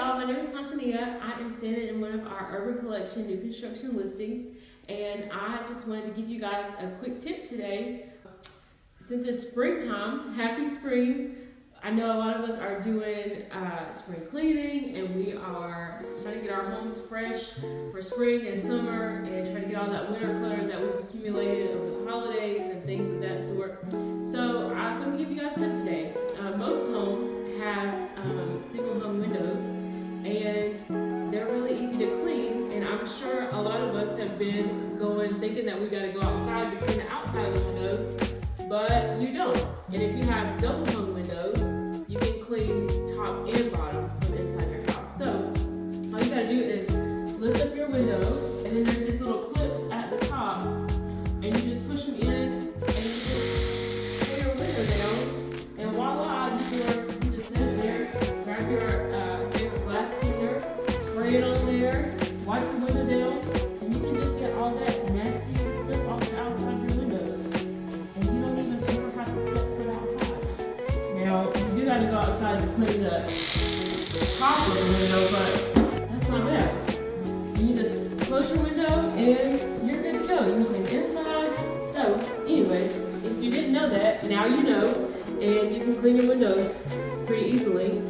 y'all, my name is Tontania. I am standing in one of our Urban Collection new construction listings, and I just wanted to give you guys a quick tip today. Since it's springtime, happy spring. I know a lot of us are doing spring cleaning, and we are trying to get our homes fresh for spring and summer, and trying to get all that winter clutter that we've accumulated over the holidays and things of that sort. So I'm going to give you guys a tip today. Most homes have single hung windows, and they're really easy to clean, and I'm sure a lot of us have been thinking that we got to go outside to clean the outside of the windows, but you don't. And if you have double hung windows, you can clean top and bottom from inside your house. So all you got to do is lift up your window, and then there's these little clips at the top, and you just push them in, and you just pull your window down, and voila, you just sit there, grab your favorite glass cleaner, spray it on there, wipe the window down, and you can just get all that nasty stuff off the outside of your windows. And you don't even ever have to step foot outside. Now, you do got to go outside to clean the top of the window, but that's not bad. You just close your window and you're good to go. You can clean the inside. So, anyways, if you didn't know that, now you know, and you can clean your windows pretty easily.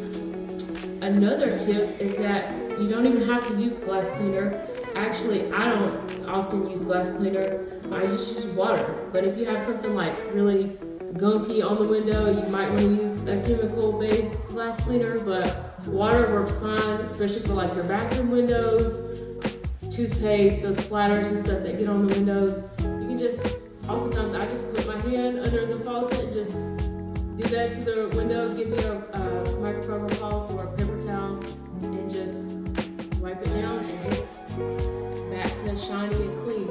Another tip is that you don't even have to use glass cleaner. Actually, I don't often use glass cleaner. I just use water. But if you have something like really gunky on the window, you might want to use a chemical-based glass cleaner, but water works fine, especially for like your bathroom windows, toothpaste, those splatters and stuff that get on the windows. You can just, oftentimes I just put my hand under the faucet and just do that to the window, give me a microfiber cloth or a paper towel, and just wipe it down, and it's back to shiny and clean.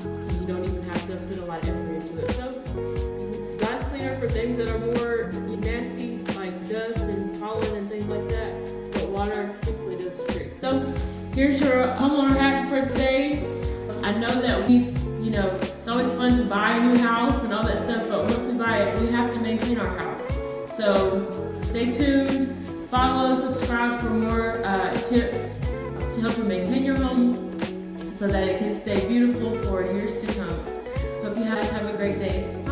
And you don't even have to put a lot of effort into it. So, glass cleaner for things that are more nasty, like dust and pollen and things like that, but water typically does the trick. So, here's your homeowner hack for today. I know that it's always fun to buy a new house and all that stuff, but once we buy it, we have to maintain our house. So stay tuned, follow, subscribe for more tips to help you maintain your home so that it can stay beautiful for years to come. Hope you guys have a great day.